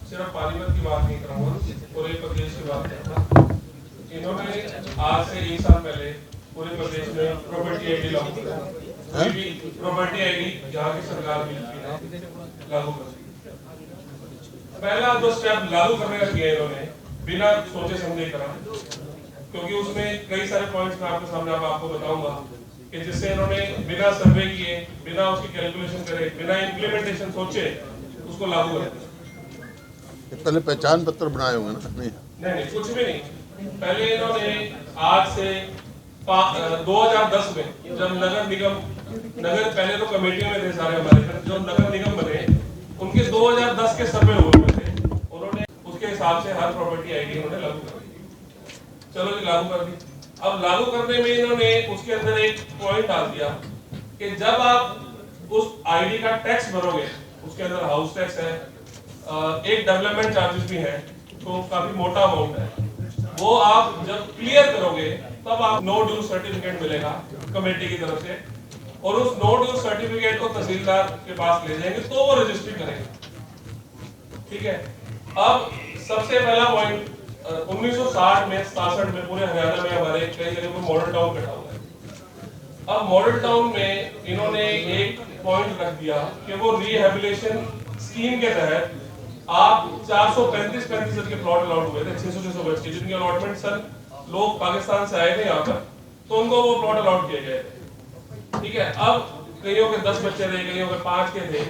सिर्फ पानीपत की बात नहीं करूँगा, पूरे प्रदेश की बात करूँगा। इन्होंने आज से 1 साल पहले पूरे प्रदेश में प्रॉपर्टी आईडी लागू किया। कोई भी प्रॉपर्टी आईडी जहाँ की सरकार मिलती है लागू कर दी। पहला जो स्टेप लागू करने का किया इन्होंने बिना सोचे समझे करा, क्योंकि उसमें कई सारे पॉइंट्स मैं आपके सामने आपको बताऊंगा कि जिससे इन्होंने बिना सर्वे किए, बिना उसकी कैलकुलेशन करे, बिना इम्प्लीमेंटेशन सोचे उसको लागू कर दिया। पहले पहचान पत्र बनाए होंगे ना? नहीं, कुछ भी नहीं। पहले इन्होंने आज से 2010 में जब नगर पहले तो कमेटियों में थे सारे हमारे, जो नगर निगम बने उनके 2010 के सर्वे हुए थे, उन्होंने उसके हिसाब से हर प्रॉपर्टी आईडी उन्होंने लागू कर दी। चलो जी, लागू कर दी। अब लागू करने में इन्होंने उसके अंदर एक पॉइंट डाल दिया कि जब आप उस आईडी का टैक्स भरोगे, उसके अंदर हाउस टैक्स है, एक डेवलपमेंट चार्जेस भी है, तो काफी मोटा अमाउंट है, वो आप जब क्लियर करोगे तब आप नो ड्यू सर्टिफिकेट मिलेगा कमेटी की तरफ से, और उस नो ड्यू सर्टिफिकेट को तहसीलदार के पास ले जाएंगे तो वो रजिस्ट्री करेंगे। ठीक है। अब सबसे पहला पॉइंट 1960 में 67 में पूरे हरियाणा में हमारे कई जगह पर मॉडल टाउन बैठा हुआ है। अब मॉडल टाउन में इन्होंने एक पॉइंट रख दिया कि वो रिहेबिलिटेशन स्कीम के तहत आप 435 के प्लॉट अलॉट हुए थे, 600 गज के, जिनकी अलॉटमेंट सर लोग पाकिस्तान से आए थे यहाँ पर, तो उनको वो प्लॉट अलॉट किए गए थे। ठीक है। अब कईयों के 10 बच्चे थे, कईयों के 5 के थे,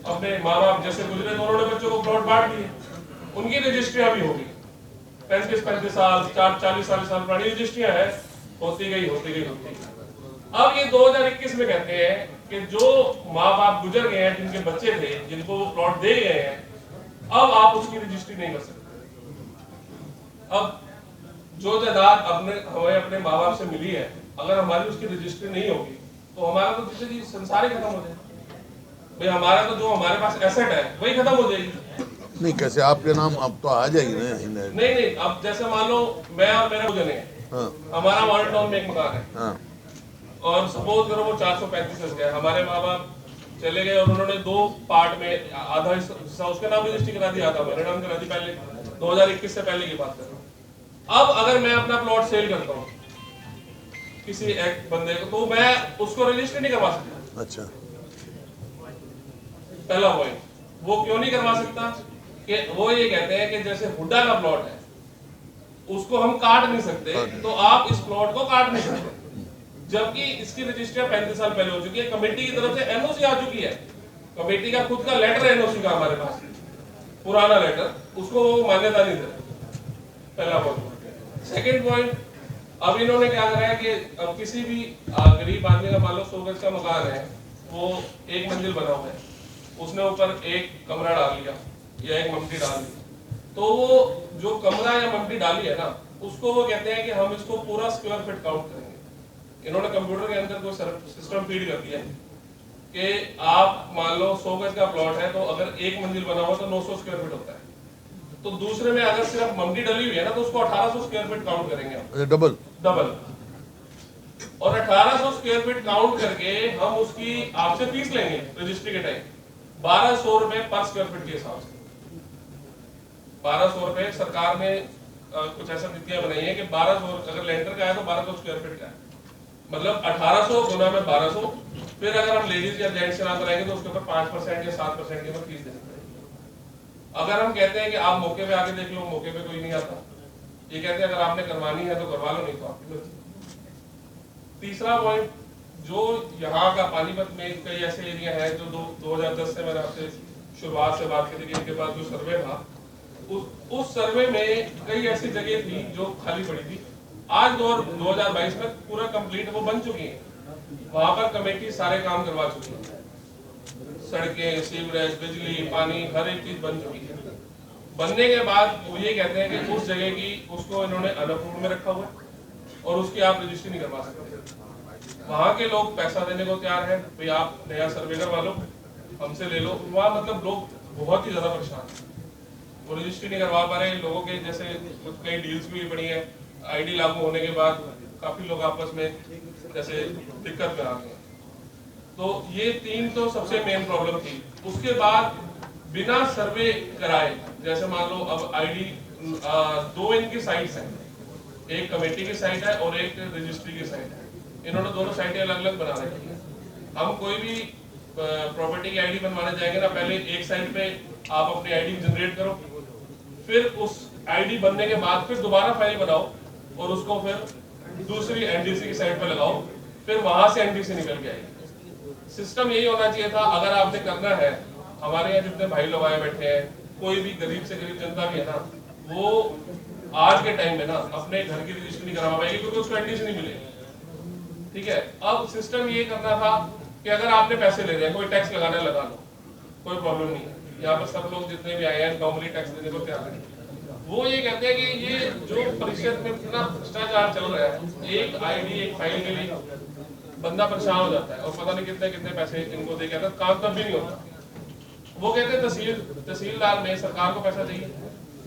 अपने माँ बाप जैसे गुजरे तो उन्होंने बच्चों को प्लॉट बांट दिए, उनकी रजिस्ट्रियां भी होगी 35 साल 40 साल पुरानी रजिस्ट्रियां है, होती गई। अब ये 2021 में कहते हैं कि जो माँ बाप गुजर गए हैं, जिनके बच्चे थे, जिनको वो प्लॉट दे गए हैं, अब आप उसकी रजिस्ट्री नहीं कर सकते। अब जो जायदाद हमें अपने माँ बाप से मिली है, अगर हमारी उसकी रजिस्ट्री नहीं होगी तो हमारा तो जैसे जी संसार ही खत्म हो जाएगा भाई। हमारा तो जो हमारे पास एसेट है वही खत्म हो जाएगी। नहीं, कैसे आपके नाम अब तो आ जाएगी ना? नहीं, अब जैसे मान लो मैं और मेरा जने हैं, हमारा मॉडल टाउन में एक मकान है, और सपोज करो वो 435 गया, हमारे माँ बाप चले गए और उन्होंने 2 पार्ट में आधा हिस्सा उसके नाम रजिस्ट्री करा दिया, आधा मेरे नाम करा दी। पहले 2021 से पहले की बात कर रहा हूँ। अब अगर मैं अपना प्लॉट सेल करता हूँ किसी एक बंदे को, तो मैं उसको रजिस्ट्री नहीं करवा सकता। अच्छा। पहला पॉइंट, वो क्यों नहीं करवा सकता कि वो ये कहते हैं कि जैसे हुड्डा का प्लॉट है उसको हम काट नहीं सकते, तो आप इस प्लॉट को काट नहीं सकते, जबकि इसकी रजिस्ट्री 35 साल पहले हो चुकी है, कमेटी की तरफ से एनओसी आ चुकी है, कमेटी का खुद का लेटर है एनओसी का हमारे पास, पुराना लेटर, उसको मान्यता नहीं देते। पहला पॉइंट। सेकंड पॉइंट, अब इन्होंने क्या करा है कि अब किसी भी गरीब आदमी का मान लो 100 गज का मकान है, वो 1 मंजिल बना हुआ है, उसने ऊपर एक कमरा डाल लिया या एक ममटी डाल ली, तो वो जो कमरा या ममटी डाली है ना, उसको वो कहते हैं कि हम इसको पूरा स्क्वायर फीट काउंट करेंगे। इन्होंने कंप्यूटर के अंदर कोई सिस्टम फीड कर दिया कि आप मान लो 100 गज का प्लॉट है, तो अगर 1 मंजिल बना हुआ तो 900 स्क्वायर फीट होता है, तो दूसरे में अगर सिर्फ ममटी डली हुई है ना, तो उसको 1800 स्क्वायर फीट काउंट करेंगे, डबल। और 1800 स्क्वायर फीट काउंट करके हम उसकी आपसे फीस लेंगे रजिस्ट्री के टाइम 1200 रुपए पर स्क्वायर फीट के हिसाब से। 1200 रुपए सरकार ने कुछ ऐसा नीतियां बनाई है कि 1200 अगर लेंटर का है तो 1200 स्क्वायर फीट का है, मतलब 1800 गुना में 1200, फिर अगर हम लेडीज या जेंट्स से ना कराएंगे तो उसके ऊपर 5% या 7% के ऊपर फीस देनी पड़ेगी। अगर हम कहते हैं कि आप मौके पे आके देख लो, मौके पे कोई नहीं आता, ये कहते हैं अगर आपने करवानी है तो करवा लो, नहीं तो आपकी मर्जी। तीसरा पॉइंट, जो यहाँ का पानीपत में कई ऐसे एरिया है जो 2010 से मैंने आपसे शुरुआत से बात करी कि इनके पास जो सर्वे था, उस सर्वे में कई ऐसी जगह थी जो खाली पड़ी थी। आज 2022 में पूरा कंप्लीट वो बन चुकी है, वहां पर कमेटी सारे काम करवा चुकी है, सड़कें, सीवरेज, बिजली, पानी, हर एक चीज बन चुकी है। बनने के बाद वो ये कहते हैं कि उस जगह की उसको इन्होंने अनअप्रूव्ड में रखा हुआ है और उसकी आप रजिस्ट्री नहीं करवा सकते। वहां के लोग पैसा देने को तैयार है, भाई आप नया सर्वे करवा लो, हमसे ले लो। वहाँ मतलब लोग बहुत ही ज्यादा परेशान है, वो रजिस्ट्री नहीं करवा पा रहे। लोगों के जैसे कुछ कई डील्स भी पड़ी है, आईडी लागू होने के बाद काफी लोग आपस में जैसे दिक्कत में आ गए। तो ये 3 तो सबसे मेन प्रॉब्लम थी। उसके बाद बिना सर्वे कराए, जैसे मान लो अब आईडी दो इनकी साइट्स हैं, एक कमेटी की साइट है और एक रजिस्ट्री की साइट है, इन्होंने दोनों साइटें अलग अलग बना रखी है। हम कोई भी प्रॉपर्टी की आईडी बनवाने जाएंगे ना, पहले एक साइट पे आप अपनी आईडी जनरेट करो, फिर उस आईडी बनने के बाद फिर दोबारा फाइल बनाओ और उसको फिर दूसरी एनडीसी की साइट पे लगाओ, फिर वहां से एनडीसी निकल के आएगी। सिस्टम यही होना चाहिए था। अगर आपने करना है, हमारे यहाँ जितने भाई लोग आए बैठे हैं, कोई भी गरीब से गरीब जनता भी है ना, वो आज के टाइम में ना अपने घर की रजिस्ट्री नहीं करा पाएगी क्योंकि उसको एनडीसी नहीं मिलेगी। ठीक है, अब सिस्टम ये करना था कि अगर आपने पैसे ले रहे हैं, कोई टैक्स लगाना लगा लो, कोई प्रॉब्लम नहीं है। यहाँ पर सब लोग जितने भी आए हैं नॉर्मली टैक्स देने को तैयार हैं। वो ये कहते हैं कि ये जो परिषद में इतना भ्रष्टाचार चल रहा है, एक आईडी एक फाइल के लिए बंदा परेशान हो जाता है और पता नहीं कितने कितने पैसे इनको दे के काम तब भी नहीं होता। वो कहते हैं तहसीलदार में सरकार को पैसा चाहिए,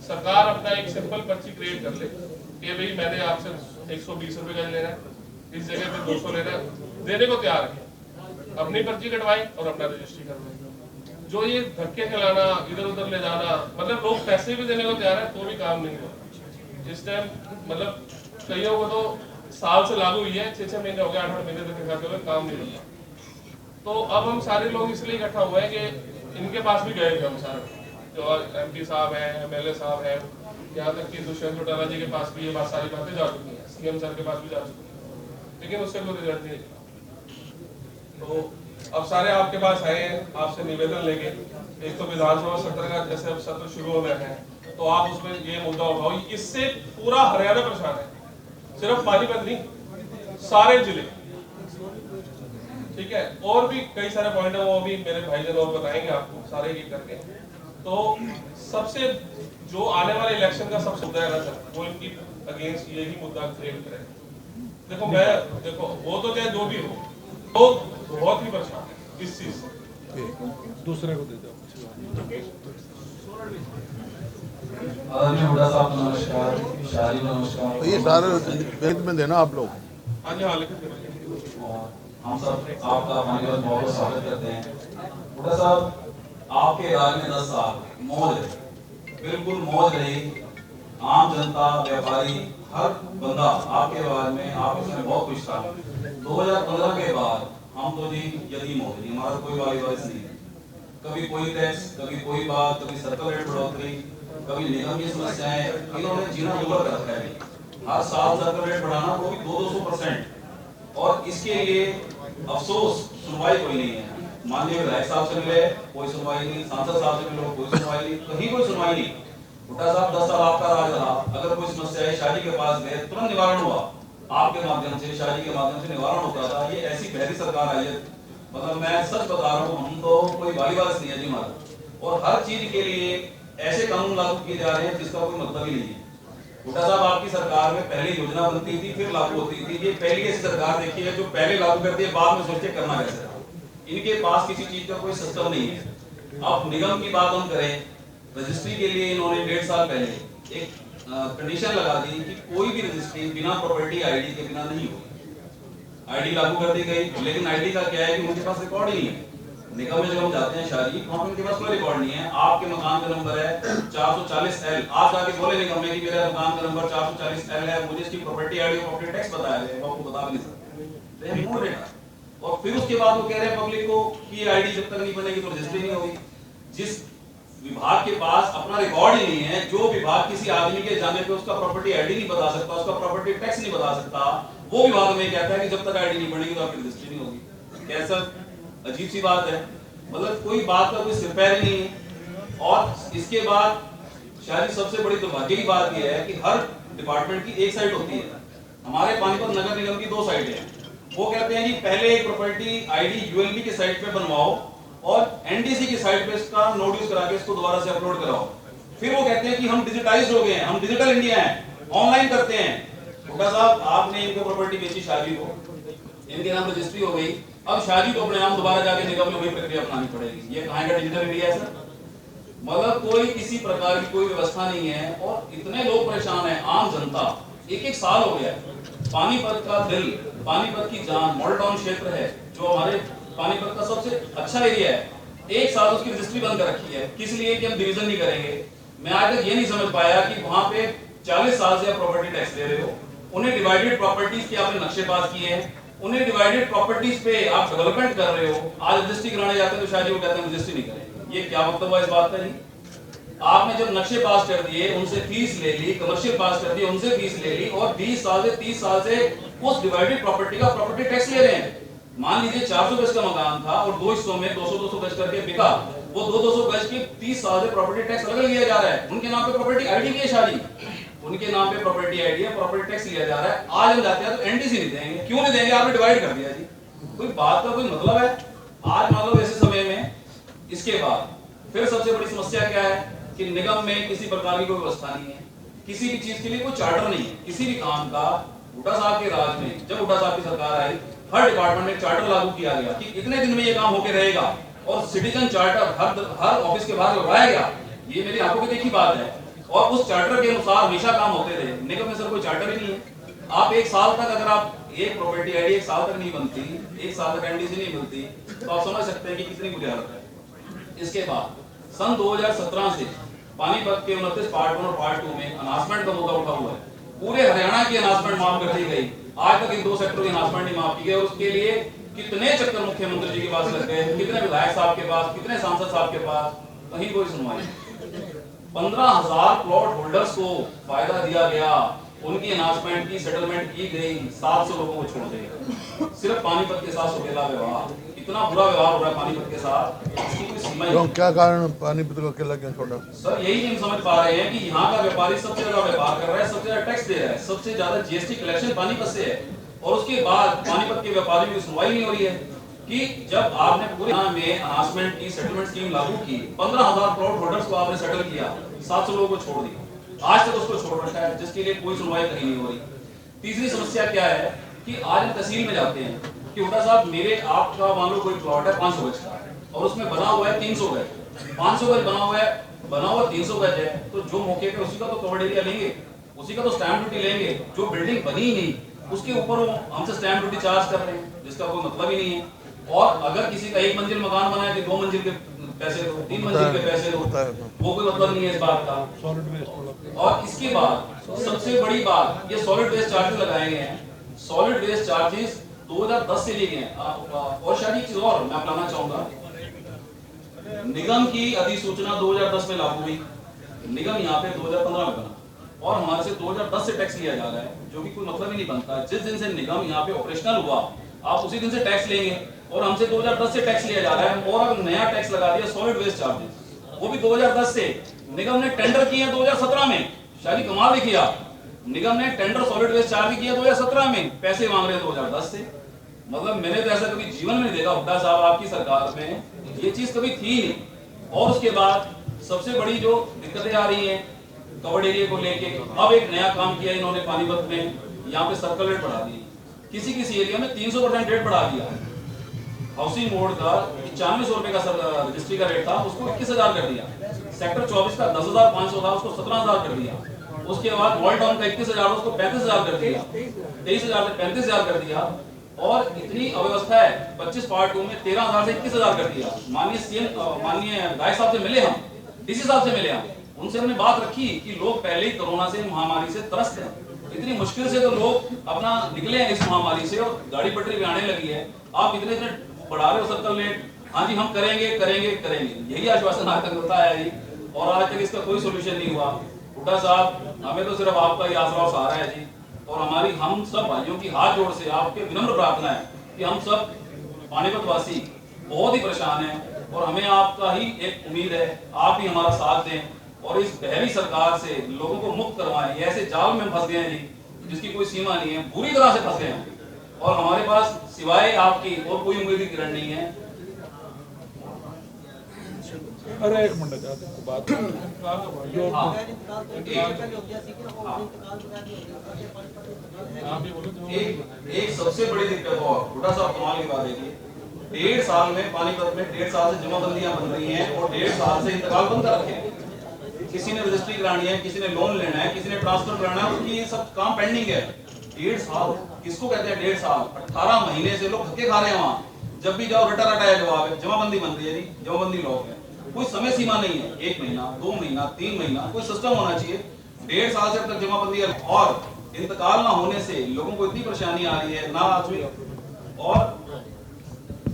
सरकार अपना एक सिंपल पर्ची क्रिएट कर ले कि भाई मैंने आपसे 120 रुपए का लेना है, इस जगह पे 200 लेना है, देने को तैयार है, अपनी पर्ची कटवाई और अपना रजिस्ट्री करवाई। जो ये धक्के खिलाना, इधर उधर ले जाना, मतलब लोग पैसे भी देने को तैयार है तो भी काम नहीं हुआ इस टाइम। मतलब कईयों को तो साल से लागू हुई है, 6-6 महीने हो गए, 8-8 महीने तक दिखाते हुए काम नहीं होता। तो अब हम सारे लोग इसलिए इकट्ठा हुए हैं कि इनके पास भी गए थे हम सारे, जो एमपी साहब हैं, एमएलए साहब हैं, यहाँ तक कि दुष्यंत चौटाला जी के पास भी ये बात सारी बातें जा चुकी हैं, सीएम सर के पास भी जा चुकी हैं, लेकिन उससे कोई रिजल्ट नहीं। तो अब सारे आपके पास आए हैं आपसे निवेदन लेके, एक तो विधानसभा सत्र का जैसे अब सत्र शुरू हो गया है तो आप उसमें ये मुद्दा उठाओ। इससे पूरा हरियाणा परेशान है, सिर्फ पानीपत नहीं, सारे जिले। ठीक है, और भी कई सारे पॉइंट है, वो भी मेरे भाईजान और बताएंगे आपको सारे ये करके। तो सबसे जो आने वाले इलेक्शन का सबसे मुद्दा है ना सर, वो इनकी अगेंस्ट यही मुद्दा क्रिएट करें। देखो वो तो चाहे जो भी हो, तो बहुत ही परेशान है इस चीज से। दूसरे को दे दो। साहब नमस्कार, शारी नमस्कार। तो ये सारे बैंक में देना आप लोग। हाँ जी, हाँ लिखित हम सब आपका बहुत बहुत स्वागत करते हैं। बुढ़ा साहब, आपके राज में 10 साल मौज रही, बिल्कुल मौज रही। आम जनता, व्यापारी, हर बंदा आपके राज में आप इसमें बहुत खुश था। 2015 के बाद हम तो जी यदि मौज रही, हमारा कोई वारिस नहीं है। कभी कोई टैक्स, कभी कोई बात, कभी सर्कल रेट बढ़ोतरी, कभी निगम की समस्याएं, इन्होंने जीना दुर्भर कर रखा है। हर साल सर्कल रेट बढ़ाना, वो भी 200%। और इसके लिए अफसोस सुनवाई कोई नहीं है। माननीय विधायक साहब से मिले कोई सुनवाई नहीं, सांसद साहब से मिले कोई सुनवाई नहीं, कहीं कोई सुनवाई नहीं। भुट्टा साहब 10 साल आपका राज रहा, अगर कोई समस्या है शादी के पास गए तुरंत निवारण हुआ, आपके माध्यम से, शादी के माध्यम से निवारण होता था। ये ऐसी पहली सरकार आई है, मतलब मैं सच बता रहा हूँ, हम तो कोई वारिस नहीं है जी हमारा। और हर चीज के लिए ऐसे कानून लागू किए जा रहे हैं जिसका कोई मतलब ही नहीं है। भुट्टा साहब आपकी सरकार में पहले योजना बनती थी, फिर लागू होती थी। ये पहली ऐसी सरकार देखी है जो पहले लागू करती है, बाद में सोचते करना कैसे। इनके पास किसी चीज का कोई सिस्टम नहीं है। अब निगम की बात हम करें, रजिस्ट्री के लिए इन्होंने 1.5 साल पहले एक कंडीशन लगा दी कि कोई भी रजिस्ट्री बिना प्रॉपर्टी आईडी के बिना नहीं होगी। आईडी लागू कर दी गई, लेकिन आईडी का क्या है कि उनके पास रिकॉर्ड ही नहीं है। निगम में जब हम जाते हैं शादी, वहां पे उनके पास कोई रिकॉर्ड नहीं है। आपके मकान का नंबर है 440L, आप जाके बोले निगम में कि मेरा मकान का नंबर 440L है, मुझे इसकी प्रॉपर्टी आईडी और प्रॉपर्टी टैक्स बताया है, वो आपको बता भी नहीं सकते। और फिर उसके बाद वो कह रहे हैं पब्लिक को कि आईडी जब तक नहीं बनेगी तो रजिस्ट्री नहीं होगी। जिस विभाग के पास अपना रिकॉर्ड ही नहीं है, जो विभाग किसी आदमी के जाने पे उसका प्रॉपर्टी आईडी नहीं बता सकता, उसका प्रॉपर्टी टैक्स नहीं बता सकता, वो विभाग में कहता है कि जब तक आईडी नहीं बनेगी तो आपकी रजिस्ट्री नहीं होगी। कैसा अजीब सी बात है, मतलब कोई बात का कोई सिर पैर नहीं है। और इसके बाद शायद सबसे बड़ी दुर्भाग्य की बात यह है कि हर डिपार्टमेंट की एक साइट होती है। हमारे पानीपत नगर निगम की 2 साइटें हैं। वो कहते हैं जी पहले एक प्रॉपर्टी आईडी यूएलबी की साइट पे बनवाओ और एनडीसी की साइट पे इसका नोटिस करा के इसको दोबारा से अपलोड कराओ। फिर वो कहते हैं कि हम डिजिटाइज्ड हो गए हैं, हम डिजिटल इंडिया हैं, ऑनलाइन करते हैं। भुट्टा साहब, आपने इनको प्रॉपर्टी बेची शादी को, इनके नाम रजिस्ट्री हो गई, अब शादी को अपने नाम दोबारा जाके निगम में वही प्रक्रिया अपनानी पड़ेगी। ये कहां का डिजिटल इंडिया है सर? मतलब कोई किसी प्रकार की कोई व्यवस्था नहीं है और इतने लोग परेशान हैं, आम जनता। एक साल हो गया, पानीपत का दिल, पानीपत की जान, मॉडल टाउन क्षेत्र है जो हमारे पानीपत का सबसे अच्छा एरिया है, 1 साल उसकी रजिस्ट्री बंद कर रखी है, किस लिए कि हम डिवीजन नहीं करेंगे। मैं आज तक ये नहीं समझ पाया कि वहां पे 40 साल से आप प्रॉपर्टी टैक्स दे रहे हो, उन्हें डिवाइडेड प्रॉपर्टीज के आपने नक्शे पास किए हैं, उन्हें डिवाइडेड प्रॉपर्टीज पे आप डेवलपमेंट कर रहे हो, आज रजिस्ट्री कराने जाते हैं तो शायद वो कहते हैं रजिस्ट्री नहीं करेंगे। ये क्या मतलब है इस बात का जी? आपने जब नक्शे पास कर दिए, उनसे फीस ले ली, कमर्शियल पास कर दिए, उनसे फीस ले ली, और 20 साल से 30 साल से उस डिवाइडेड प्रॉपर्टी का प्रॉपर्टी टैक्स ले रहे हैं। मान लीजिए 400 गज का मकान था और 2 हिस्सों में 200-200 गज करके बिका, वो 200-200 गज की 30 साल से प्रॉपर्टी टैक्स अलग लिया जा रहा है। उनके नाम पे प्रॉपर्टी आईडी भी है शादी, उनके नाम पे प्रॉपर्टी आईडी है, प्रॉपर्टी टैक्स लिया जा रहा है। आज हम जाते हैं तो एनडीसी नहीं देंगे, क्यों नहीं देंगे? आपने डिवाइड कर दिया जी, कोई बात का कोई मतलब है? आज मान लो ऐसे समय में, इसके बाद फिर सबसे बड़ी समस्या क्या है कि निगम में किसी प्रकार की कोई व्यवस्था नहीं है, किसी भी चीज के लिए कोई चार्टर नहीं है, किसी भी काम का। हुड्डा साहब के राज में, जब हुड्डा साहब की सरकार आई, हर डिपार्टमेंट में चार्टर लागू किया गया कि इतने दिन में ये काम होके रहेगा, और सिटीजन चार्टर हर ऑफिस के बाहर लगाया गया। ये मेरी आंखों की देखी बात है, और उस चार्टर के अनुसार हमेशा काम होते रहे। निगम में सर कोई चार्टर ही नहीं है। आप 1 साल तक, अगर आप एक प्रॉपर्टी आईडी 1 साल तक नहीं बनती, 1 साल तक एनडीसी नहीं मिलती, तो आप समझ सकते हैं कि कितनी बुरी हालत है। इसके बाद सन 2017 से पानीपत के 29 पार्ट 1 और पार्ट 2 में अनाउंसमेंट का मुद्दा उठा हुआ है। पूरे हरियाणा की अनाउंसमेंट माफ कर दी गई, आज तक इन 2 सेक्टरों की अनाउंसमेंट नहीं माफ की गई, और उसके लिए कितने चक्कर मुख्यमंत्री जी के पास लग गए, कितने विधायक साहब के पास, कितने सांसद साहब के पास, कहीं कोई सुनवाई। 15,000 प्लॉट होल्डर्स को फायदा दिया गया, उनकी अनाउंसमेंट की, सेटलमेंट की गई, 700 लोगों को छोड़ दिया। सिर्फ पानीपत के साथ सुकेला व्यवहार, इतना बुरा व्यवहार हो रहा है पानीपत के साथ, इसकी कोई सीमा ही तो नहीं। क्या कारण पानीपत को अकेला क्यों छोड़ा? सर यही नहीं समझ पा रहे हैं कि यहाँ का व्यापारी सबसे ज्यादा व्यापार कर रहा है, सबसे ज्यादा टैक्स दे रहा है, सबसे ज्यादा जीएसटी कलेक्शन पानीपत से है, और उसके बाद पानीपत के व्यापारियों की सुनवाई नहीं हो रही है कि जब आपने पूरे में अनाउंसमेंट की, सेटलमेंट स्कीम लागू की, 15,000 प्लॉट होल्डर्स को आपने सेटल किया, 700 लोगों को छोड़ दिया, आज तक उसको छोड़ रखा है, जिसके लिए कोई सुनवाई कहीं नहीं हो रही। तीसरी समस्या क्या है कि आज हम तहसील में जाते हैं कि हुड्डा साहब, मेरे आपका मान लो कोई प्लॉट है 500 गज का, और उसमें बना हुआ है 300 गज, 500 गज बना हुआ 300 गज है, तो जो मौके पे उसी का तो कवर एरिया लेंगे, उसी का तो स्टैंप ड्यूटी लेंगे। जो बिल्डिंग बनी ही नहीं, उसके ऊपर हमसे स्टैंप ड्यूटी चार्ज कर रहे हैं, जिसका कोई मतलब ही नहीं है। और अगर किसी का 1 मंजिल मकान बना है कि 2 मंजिल के पैसे दो, 3 मंजिल के पैसे दो, वो कोई मतलब नहीं है इस बात का। और इसके बाद सबसे बड़ी बात, ये सॉलिड वेस्ट चार्जेस लगाए गए हैं। सॉलिड वेस्ट चार्जेस 2010 से लिए गए हैं। और शायद एक चीज और मैं अपनाना चाहूंगा, निगम की अधिसूचना 2010 में लागू हुई, निगम यहाँ पे 2015 में बना, और हमारे से 2010 से टैक्स लिया जा रहा है, जो कि कोई मतलब ही नहीं बनता। जिस दिन से निगम यहाँ पे ऑपरेशनल हुआ, आप उसी दिन से टैक्स लेंगे, और हमसे 2010 से टैक्स लिया जा रहा है, और अब नया टैक्स लगा दिया सॉलिड वेस्ट चार्जेस, वो भी 2010 से। निगम ने टेंडर किए 2017 में, शायद कमाल देखिए आप, निगम ने टेंडर सॉलिड वेस्ट चार्ज किया 2017 में, पैसे मांग रहे हैं 2010 से। मतलब मैंने तो ऐसा कभी जीवन में नहीं देखा हुड्डा साहब आपकी सरकार में, ये चीज कभी थी नहीं। और उसके बाद सबसे बड़ी जो दिक्कतें आ रही हैं कवर एरिया को लेके, अब एक नया काम किया इन्होंने पानीपत में, यहाँ पे सर्कल रेट बढ़ा दी, किसी किसी एरिया में 300% रेट बढ़ा दिया। हाउसिंग बोर्ड का 9500 रुपए का रजिस्ट्री का रेट था, उसको 21,000 कर दिया। सेक्टर 24 का 10,500 था, उसको 17,000 कर दिया। उसके बाद वॉल टाउन का 21,000 उसको 35,000 कर दिया, 23,000 से 35,000 कर दिया। और इतनी अव्यवस्था है, 25 पार्ट 2 में 13,000 से 21,000 कर दिया। माननीय सीएम, माननीय विधायक साहब से मिले हम, डीसी साहब से मिले हम, उनसे हमने बात रखी कि लोग पहले ही कोरोना से, महामारी से त्रस्त हैं, इतनी मुश्किल से तो लोग अपना निकले हैं इस महामारी से, और गाड़ी पटरी भी आने लगी है, आप इतने बढ़ा रहे हो सर्कल रेट। हाँ जी, हम करेंगे करेंगे करेंगे, यही आश्वासन आज तक होता है जी, और आज तक इसका कोई सोल्यूशन नहीं हुआ। हुड्डा साहब, हमें तो सिर्फ आपका ही आसरा और सहारा है जी, और हमारी हम सब भाइयों की हाथ जोड़ से आपके विनम्र प्रार्थना है कि हम सब पानीपत वासी बहुत ही परेशान हैं, और हमें आपका ही एक उम्मीद है, आप ही हमारा साथ दें, और इस बहरी सरकार से लोगों को मुक्त करवाएं। ये ऐसे जाल में फंस गए हैं जी, जिसकी कोई सीमा नहीं है, बुरी तरह से फंस गए हैं, और हमारे पास सिवाय आपकी और कोई उम्मीद की किरण नहीं है। अरे एक मिनट बात जो एक सबसे बड़ी दिक्कत और हुड्डा साहब कमाल की बात है कि 1.5 साल में पानीपत में 1.5 साल से जमाबंदियां बन रही हैं, और 1.5 साल से इंतकाल बंद कर रखे हैं। किसी ने रजिस्ट्री करानी है, किसी ने लोन लेना है, किसी ने ट्रांसफर कराना है, उसकी ये सब काम पेंडिंग है। 1.5 साल किसको कहते हैं 1.5 साल? 18 महीने से लोग धक्के खा रहे हैं वहां। जब भी जाओ रटा रटाया जवाब है, जमाबंदी बन रही है जी, जमाबंदी लॉक है। कोई समय सीमा नहीं है, 1 महीना 2 महीना 3 महीना, कोई सिस्टम होना चाहिए। 1.5 साल से अब तक जमाबंदी है और इंतकाल ना होने से लोगों को इतनी परेशानी आ रही है ना आदमी। और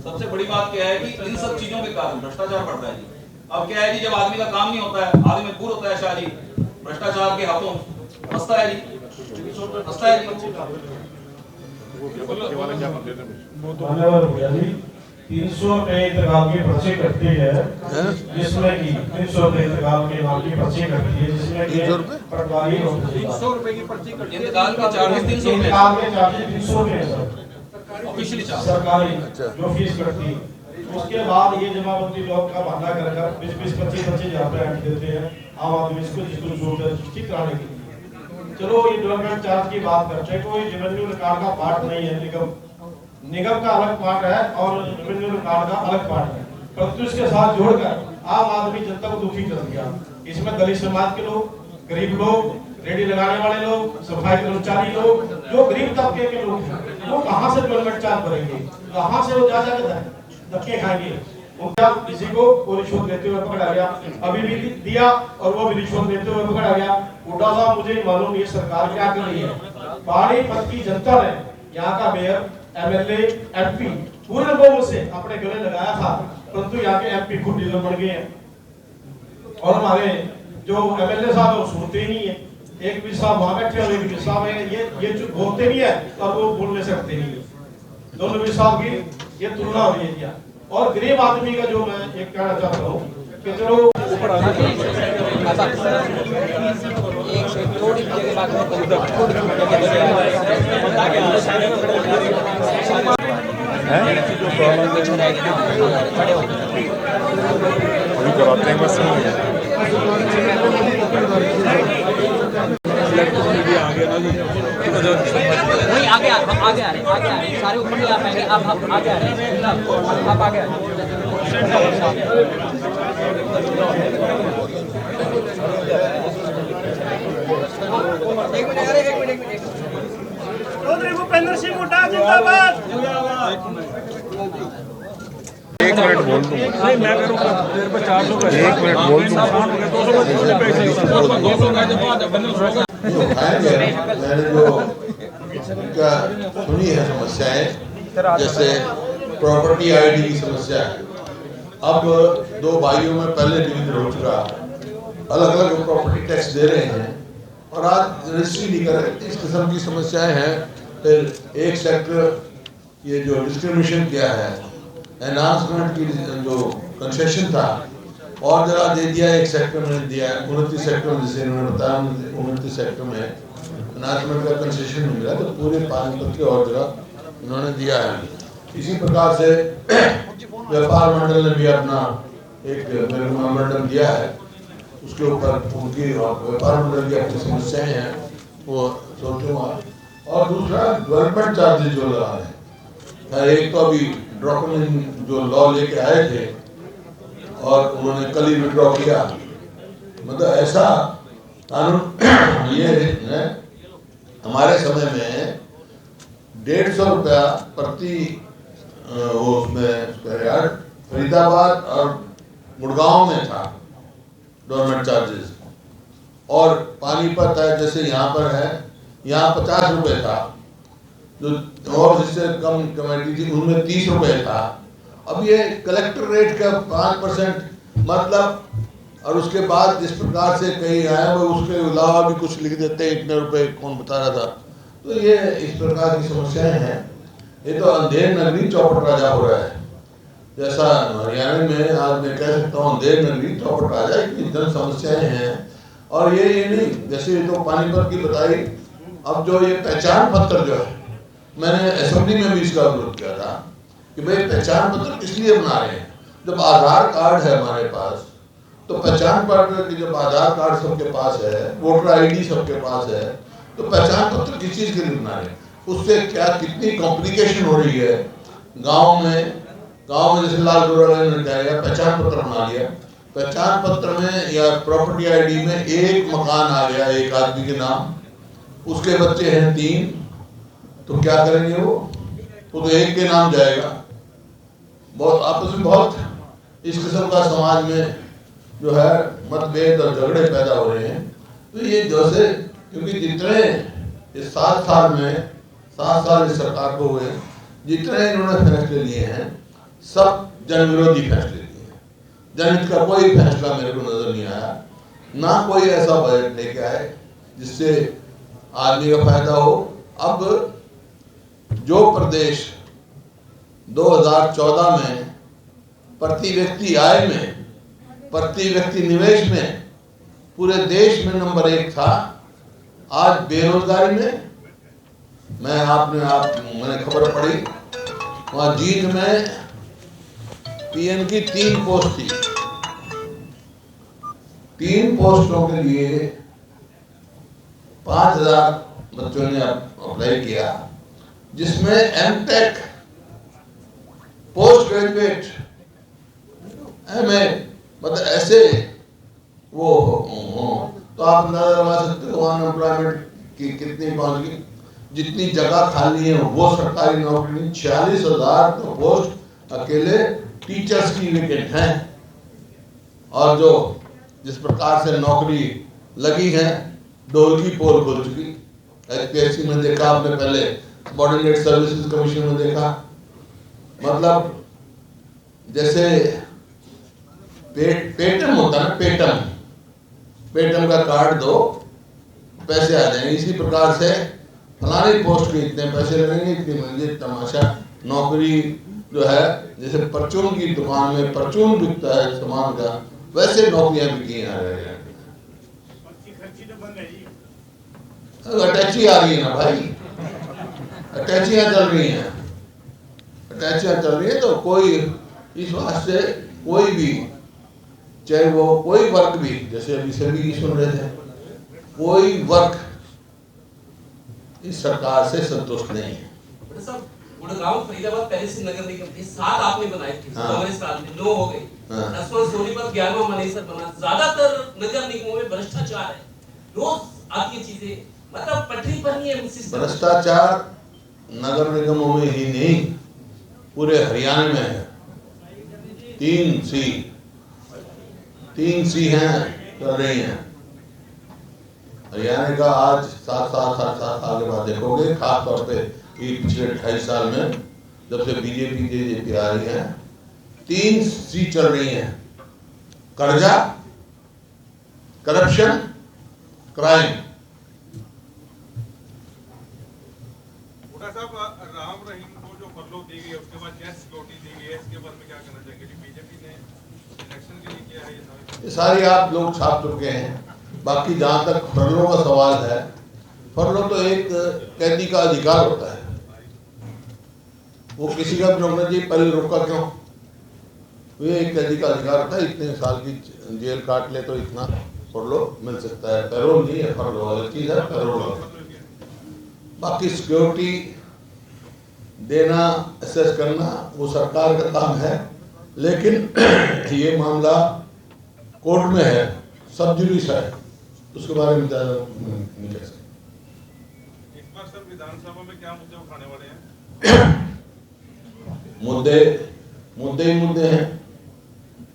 सबसे बड़ी बात क्या है कि इन सब चीजों के कारण भ्रष्टाचार बढ़ रहा है जी। अब क्या है जी, जब आदमी का काम नहीं होता है, आदमी मजबूर होता है शाह जी, भ्रष्टाचार के हाथों हंसता है जी, हंसता है जी। धन्यवाद भैया जी। 300 पे इंतकाल की पर्ची कटती है, जिसमें कि 300 रुपए इंतकाल के नाम की पर्ची कटती है, जिसमें कि पटवारी 300 रुपए की पर्ची कटती है। इंतकाल के चार्जेस 300 रुपए, इंतकाल के चार्जेस 300 रुपए है सर, ऑफिशियली चार्ज सरकारी जो फीस कटती है। उसके बाद ये जमाबंदी लोग का बहाना कर 20-25 25 हजार रुपए देते हैं आम आदमी इसको जिसको जरूरत है ठीक कराने के लिए। चलो ये डेवलपमेंट चार्ज की बात करते हैं, कोई रेवेन्यू रिकॉर्ड का पार्ट नहीं है, निगम का अलग पार्ट है और रेवेन्यू रिकॉर्ड का अलग पार्ट है, परंतु इसके साथ जोड़कर आम आदमी जनता को दुखी कर दिया। इसमें दलित समाज के लोग, गरीब लोग, रेडी लगाने वाले लोग, सफाई कर्मचारी लोग, जो गरीब तबके के लोग हैं, वो कहाँ से डेवलपमेंट चार्ज भरेंगे, कहाँ से वो जा धक्के खाएंगे। उनका किसी को रिश्वत लेते हुए पकड़ा गया, अभी भी दिया और वो भी रिश्वत लेते हुए पकड़ा गया। उल्टा साहब मुझे मालूम ये सरकार क्या कर रही है। पानीपत की जनता ने यहाँ का मेयर, एमएलए, एमपी पूरे बहुमत से अपने गले लगाया था, परंतु यहाँ के एमपी खुद डीलर बन गए हैं और हमारे जो एमएलए साहब वो सुनते ही नहीं है। एक भी साहब वहां बैठे और एक भी साहब है ये जो बोलते भी है और वो बोलने से सकते नहीं है। दोनों भी साहब की ये तुलना हो रही है। और गरीब आदमी का जो मैं एक कहना चाहता हूँ कि चलो वही आगे आ रहे सारे ऊपर नहीं आ पाएंगे, आप आगे आ रहे हैं, आप आगे आ रहे हैं। चौधरी भूपेंद्र सिंह हुड्डा जिंदाबाद। 1 मिनट बोल दूं, नहीं मैं करूँगा, देर पर 4 लोग 1 मिनट बोल दूं। मैंने जो क्या सुनी है समस्याएं, जैसे प्रॉपर्टी आईडी की समस्या है। अब 2 भाइयों में पहले डिवीजन हो चुका, अलग अलग प्रॉपर्टी टैक्स दे रहे हैं और आज रजिस्ट्री नहीं कर रहे। इस किस्म की समस्याएं हैं। फिर एक सेक्टर ये जो डिस्क्रिमिनेशन किया है, एनहांसमेंट की जो कंसेशन था और जगह दे दिया, एक सेक्टर में दिया है, 29 सेक्टर में, जैसे इन्होंने बताया 29 सेक्टर में एनहांसमेंट का कंसेशन नहीं मिला, तो पूरे पानीपत के और जगह इन्होंने दिया है। इसी प्रकार से व्यापार मंडल ने भी अपना एक मेमोरेंडम दिया है, उसके ऊपर उनकी व्यापार मंडल की अपनी समस्याएं हैं वो सोचूंगा। और दूसरा डेवलपमेंट चार्जेस जो लगा है, एक तो अभी ड्रॉपन जो लॉ लेके आए थे और उन्होंने कल ही विड्रॉ किया, मतलब ऐसा कानून ये है हमारे समय में 150 रुपया प्रति उसमें फरीदाबाद और गुड़गांव में था गवर्नमेंट चार्जेस, और पानीपत है जैसे यहाँ पर है, यहाँ 50 रुपये था, जो और जिससे कम कमेटी थी उनमें 30 रुपये था। अब ये कलेक्टर रेट का 5% मतलब, और उसके बाद जिस प्रकार से कहीं आया वो उसके अलावा भी कुछ लिख देते हैं, इतने रुपए कौन बता रहा था। तो ये इस प्रकार की समस्याएं हैं। ये तो अंधेर नगरी चौपट राजा हो रहा है, जैसा हरियाणा में आज मैं कह सकता हूँ अंधेर नगरी चौपट राजा, इतनी जन समस्याएं हैं। और ये नहीं, जैसे तो पानीपत की बताई, अब जो ये पहचान पत्र जो है, मैंने असेंबली में भी इसका विरोध किया था कि भाई पहचान पत्र किस लिए बना रहे हैं। जब आधार कार्ड है हमारे पास, तो पहचान पत्र की, जब आधार कार्ड सबके पास है, वोटर आईडी सबके पास है, तो पहचान पत्र किस चीज के लिए बना रहे हैं। उससे क्या कितनी कॉम्प्लिकेशन हो रही है गांव में जैसे लाल गोरा ने कहा पहचान पत्र बना लिया, पहचान पत्र में या प्रॉपर्टी आईडी में एक मकान आ गया एक आदमी के नाम, उसके बच्चे हैं 3, तो क्या करेंगे वो तो एक के नाम जाएगा। बहुत आपस में बहुत इस किस्म का समाज में जो है मतभेद और झगड़े पैदा हो रहे हैं। तो ये जैसे क्योंकि जितने इस 7 साल इस सरकार को हुए, जितने इन्होंने फैसले लिए हैं सब जन विरोधी फैसले लिए हैं। जनहित का कोई फैसला मेरे को नजर नहीं आया, ना कोई ऐसा बजट लेके आए जिससे आदमी का फायदा हो। अब जो प्रदेश 2014 में प्रति व्यक्ति आय में, प्रति व्यक्ति निवेश में पूरे देश में नंबर 1 था, आज बेरोजगारी में मैंने खबर पड़ी वहां जींद में पीएन की 3 पोस्ट थी। 3 पोस्टों के लिए 5000 बच्चों ने अप्लाई किया, जिसमें एमटेक, पोस्ट ग्रेजुएट, एमए, मतलब ऐसे वो हो। तो आप अंदाजा लगा सकते हो अनएम्प्लॉयमेंट की कितनी पहुंच गई। जितनी जगह खाली है वो सरकारी नौकरी, 46,000 तो पोस्ट अकेले टीचर्स की वेकेंट हैं। और जो जिस प्रकार से नौकरी लगी है, डोल की पोल खुल चुकी। HPSC में देखा आपने, पहले सबॉर्डिनेट सर्विसेज कमीशन में देखा, मतलब जैसे पेटम होता है ना, पेटम का कार्ड दो पैसे आ जाएंगे। इसी प्रकार से फलानी पोस्ट के इतने पैसे लगेंगे, इतनी मंजिल। तमाशा नौकरी जो है जैसे परचून की दुकान में परचून बिकता है सामान का, वैसे नौकरियां बिकी आ रही हैं। अटैची आ रही है ना भाई, अटैचियां चल रही हैं, तो कोई इस वास्ते कोई भी, चाहे वो कोई वर्ग भी, जैसे अभी सभी सुन रहे थे, कोई वर्ग इस सरकार से संतुष्ट नहीं है। गुड़गांव फरीदाबाद पहले से नगर निगम थे, 7 आपने बनाए थे, कांग्रेस काल में 9 हो गए। सोनीपत 11वां मनेसर बना। ज्यादातर नगर निगमों में भ्रष्टाचार है, रोज आती चीजें, मतलब पटरी पर नहीं है। भ्रष्टाचार नगर निगमों में ही नहीं, पूरे हरियाणा में है। 3 सी हैं चल रही हैं हरियाणा का। आज 7 साल के बाद देखोगे, खास तौर पे पिछले 28 साल में जब से बीजेपी आ रही है, 3 सी चल रही हैं: कर्जा, करप्शन, क्राइम। राम रहीम को जो फरलो दी गई, उसके बाद क्या सिक्योरिटी दी गई है, इसके बारे में क्या कहना चाहेंगे? बीजेपी ने इलेक्शन के लिए किया है ये सारी आप लोग छाप चुके हैं। बाकी जहां तक फरलों का सवाल है, फरलो तो एक कैदी का अधिकार होता है, वो किसी का भी रोकना चाहिए। पहले रोका क्यों? ये एक कैदी का अधिकार होता है, इतने साल की जेल काट ले तो इतना फरलो मिल सकता है। पैरोल नहीं है, फरलो अलग चीज है, पैरोल। बाकी सिक्योरिटी देना, असेस करना वो सरकार का काम है, लेकिन ये मामला कोर्ट में है, सब जुडिस है, उसके बारे में नहीं कह सकते। इस बार सर विधानसभा में क्या मुद्दे उठाने वाले हैं? मुद्दे हैं।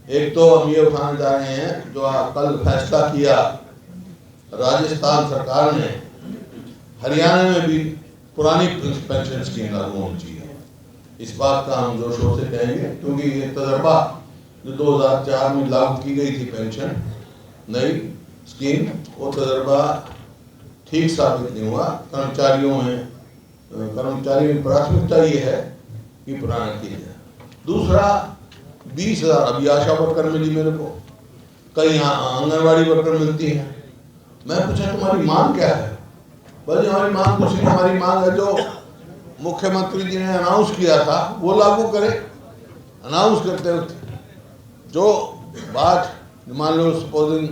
एक तो हम ये उठाने जा रहे हैं, जो कल फैसला किया राजस्थान सरकार ने, हरियाणा में भी पुरानी पेंशन स्कीम लागू होनी चाहिए। इस बात का हम जोर शोर से कहेंगे, क्योंकि ये तजर्बा जो 2004 में लागू की गई थी पेंशन नई स्कीम, वो तजर्बा ठीक साबित नहीं हुआ। कर्मचारियों की प्राथमिकता ये है कि पुराना किया जाए। दूसरा, 20,000 अभी आशा वर्कर मिली मेरे को, कई आंगनबाड़ी वर्कर मिलती है। मैं पूछा तुम्हारी मांग क्या है? बोले हमारी मांग कुछ नहीं, हमारी मांग है जो मुख्यमंत्री जी ने अनाउंस किया था वो लागू करें। अनाउंस करते वक्त जो बात मान लो सपोजिंग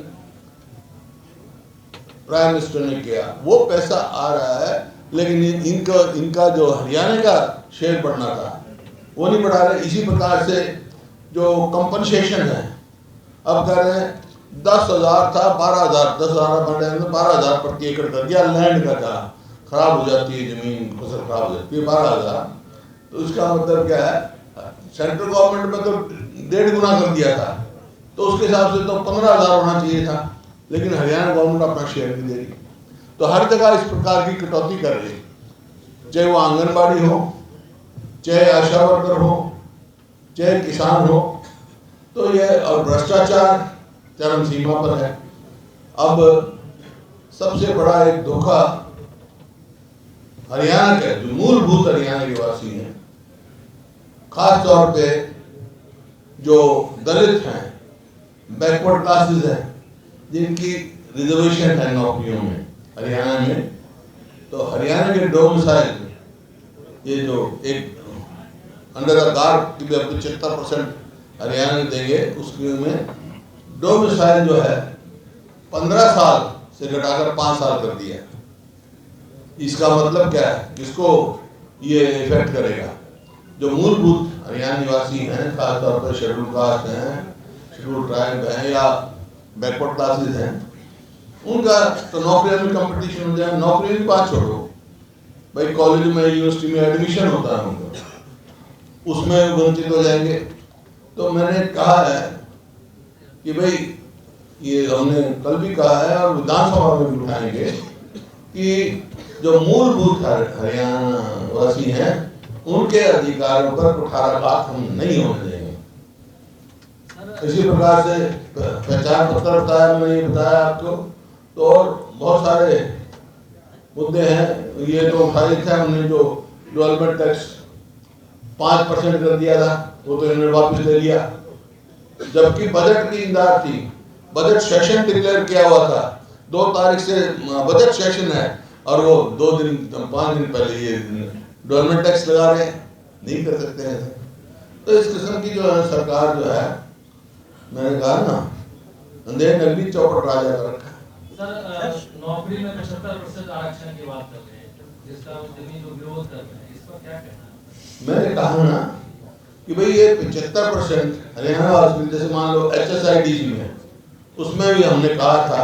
प्राइम मिनिस्टर ने किया, वो पैसा आ रहा है, लेकिन इनका जो हरियाणा का शेयर बढ़ना था वो नहीं बढ़ा रहे। इसी प्रकार से जो कंपनसेशन है, अब कह रहे हैं 10,000 था 12,000, 10,000 12,000 प्रति एकड़ कर दिया। लैंड का था, खराब हो जाती है जमीन, फसल खराब हो जाती है, 12,000। तो इसका मतलब क्या है? सेंट्रल गवर्नमेंट में तो 1.5 गुना कर दिया था, तो उसके हिसाब से तो 15,000 होना चाहिए था, लेकिन हरियाणा गवर्नमेंट अपना शेयर नहीं दे रही। तो हर जगह इस प्रकार की कटौती कर रही है, चाहे वो आंगनबाड़ी हो, चाहे आशा वर्कर हो, चाहे किसान हो। तो ये और भ्रष्टाचार चरम सीमा पर है। अब सबसे बड़ा एक धोखा हरियाणा के जो मूलभूत हरियाणा निवासी हैं, खास तौर पे जो दलित हैं, बैकवर्ड क्लासेस हैं, जिनकी रिजर्वेशन है नौकरियों में हरियाणा में, तो हरियाणा के डोमिसाइल ये जो एक अंडर द गार्ड की 75% हरियाणा देंगे, उसके में डोमिसाइल जो है 15 साल से घटाकर 5 साल कर दिया। इसका मतलब क्या है? किसको ये इफेक्ट करेगा? जो मूलभूत हरियाणा निवासी हैं, खासतौर पर शेड्यूल कास्ट हैं, शेड्यूल ट्राइब हैं या बैकवर्ड क्लासेस हैं, उनका तो नौकरियों में कंपटीशन हो जाए। नौकरी भी बात छोड़ो भाई, कॉलेज में यूनिवर्सिटी में एडमिशन होता है उनका, उसमें वंचित हो जाएंगे। तो मैंने कहा है कि भाई ये हमने कल भी कहा है और विधानसभा में भी उठाएंगे कि जो मूलभूत हरियाणा वासी हैं, उनके अधिकारों पर कुठाराघात हम नहीं होने देंगे। इसी प्रकार से पहचान पत्र बताया, मैंने ये बताया आपको, तो और बहुत सारे मुद्दे हैं। ये तो उठाई थे हमने, जो डेवलपमेंट टैक्स 5% कर दिया था, वो तो इन्होंने वापस ले लिया, जबकि बजट की इंतजार थी। बजट सेशन डिक्लेयर किया हुआ था, 2 तारीख से बजट सेशन है, और वो 5 दिन पहले ये डेवलपमेंट टैक्स लगा रहे हैं। नहीं कर सकते हैं। तो इस किस्म की जो है सरकार जो है, मैंने कहा ना, अंधेर नगरी चौपट राजा कर रखा है। सर, नौकरी में 75% आरक्षण की बात कर रहे हैं, जिसका उद्यमी जो विरोध कर रहे हैं, इस पर क्या कहना है? मैंने कहा ना कि भाई ये 75% हरियाणा वाले, जैसे मान लो HSIDC में, उसमें भी हमने कहा था,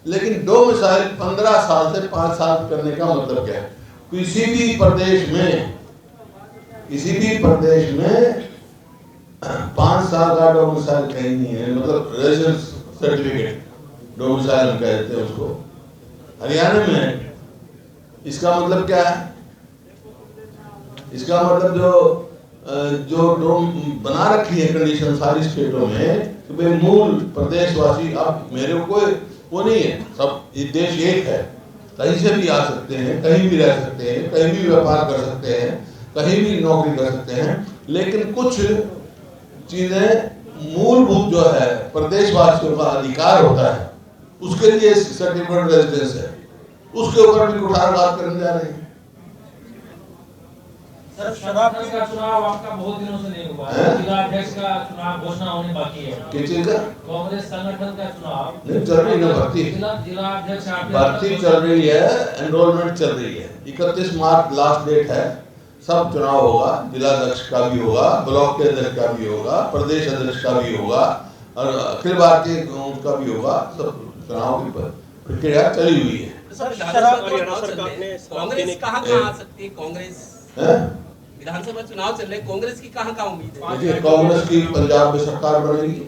लेकिन डोमिसाइल 15 साल से 5 साल करने का मतलब क्या है? किसी भी प्रदेश में 5 साल का डोमिसाइल कहीं नहीं है, मतलब रेजिडेंस सर्टिफिकेट डोमिसाइल हम कहते हैं उसको। हरियाणा में इसका मतलब क्या है? इसका मतलब जो बना रखी है कंडीशन सारी स्टेटों में, तो भाई मूल प्रदेशवासी, अब मेरे को वो नहीं है, सब ये देश एक है, कहीं से भी आ सकते हैं, कहीं भी रह सकते हैं, कहीं भी व्यापार कर सकते हैं, कहीं भी नौकरी कर सकते हैं, लेकिन कुछ चीजें मूलभूत जो है प्रदेशवासियों का अधिकार होता है, उसके लिए सर्टिफिकेट रेजिडेंस है, उसके ऊपर भी कुठाराघात करने जा रहे हैं। सर, शराब का चुनाव आपका बहुत दिनों से नहीं हुआ है, जिलाध्यक्ष का चुनाव घोषणा होने बाकी है। किस चीज का? कांग्रेस संगठन का चुनाव नहीं चल रही ना, भर्ती चल रही है, एनरोलमेंट चल रही है। 31 मार्च लास्ट डेट है, सब चुनाव होगा, जिलाध्यक्ष का भी होगा, ब्लॉक के अध्यक्ष का भी होगा, प्रदेश अध्यक्ष का भी होगा, और अखिल भारतीय उसका भी होगा। सब चुनाव की प्रक्रिया चली हुई है। कांग्रेस कहाँ आ सकती है? कांग्रेस विधानसभा चुनाव चल रहे, कांग्रेस की कहाँ उम्मीद है? देखिए, कांग्रेस की पंजाब में सरकार बनेगी,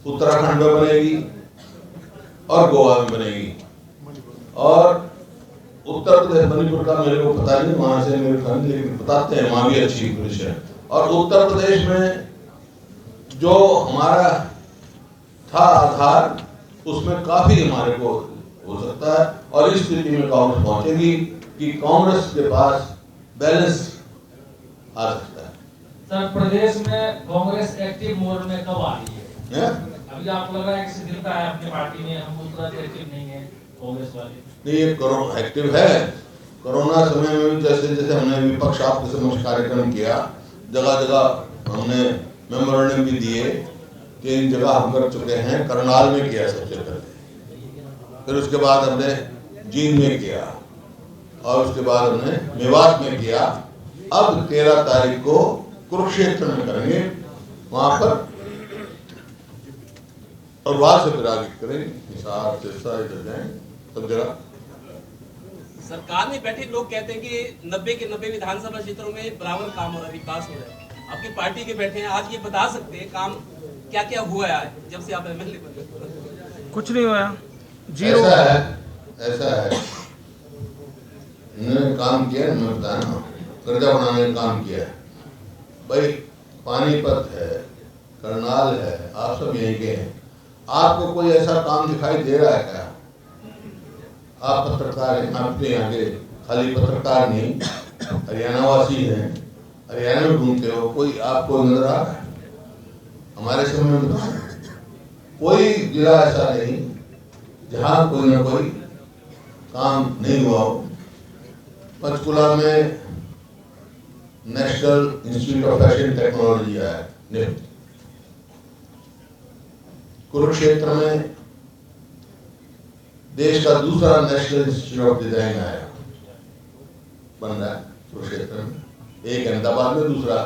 उत्तराखंड में बनेगी और गोवा में बनेगी, और उत्तर प्रदेश मणिपुर का मेरे को पता नहीं, वहां से मेरे को नहीं, लेकिन बताते हैं वहां भी अच्छी पोजीशन है। और उत्तर प्रदेश में जो हमारा था आधार, उसमें काफी हमारे को हो सकता है, और इस स्थिति में कांग्रेस पहुंचेगी कि कांग्रेस के पास बैलेंस आ सकता है। सर, प्रदेश में कांग्रेस एक्टिव मोड में कब आ रही है? अभी आपको लग रहा है कि शिथिलता है अपनी पार्टी में, हम उतना एक्टिव नहीं है कांग्रेस वाले? नहीं, ये कोरोना एक्टिव है। कोरोना समय में जैसे जैसे हमने विपक्ष आपके समक्ष कार्यक्रम किया, जगह जगह हमने मेमोरेंडम भी दिए, 3 जगह हम कर चुके हैं। करनाल में किया सबसे पहले, फिर उसके बाद हमने जींद में किया, और उसके बाद हमने मेवात में किया। अब 13 तारीख को कुरुक्षेत्र में करेंगे, वहां पर, और वहां से फिर आगे करेंगे, हिसार सिरसा इधर जाएंगे सब जगह। सरकार में बैठे लोग कहते हैं कि 90 के 90 विधानसभा क्षेत्रों में बराबर काम हो रहा है, विकास हो रहा है, आपकी पार्टी के बैठे हैं, आज ये बता सकते हैं काम क्या क्या हुआ है जब से आप एमएलए बने? कुछ नहीं हुआ, जीरो। ऐसा है इन्होंने काम किया, मैं बताया ना, कर्जा बनाने का काम किया है भाई। पानीपत है, करनाल है, आप सब यहीं के हैं। आपको कोई ऐसा काम दिखाई दे रहा है क्या? आप पत्रकार हैं, आपके यहाँ के खाली पत्रकार नहीं, हरियाणा वासी हैं, हरियाणा में घूमते हो, कोई आपको नजर आ रहा है? हमारे समय में बताओ, कोई जिला ऐसा नहीं जहाँ कोई ना कोई काम नहीं हुआ हो। पंचकुला में national institute of fashion technology है, निफ्ट। कुरुक्षेत्र में देश का दूसरा नेशनल इंस्टीट्यूट ऑफ डिजाइन आया, बन रहा है कुरुक्षेत्र में। एक अहमदाबाद में, दूसरा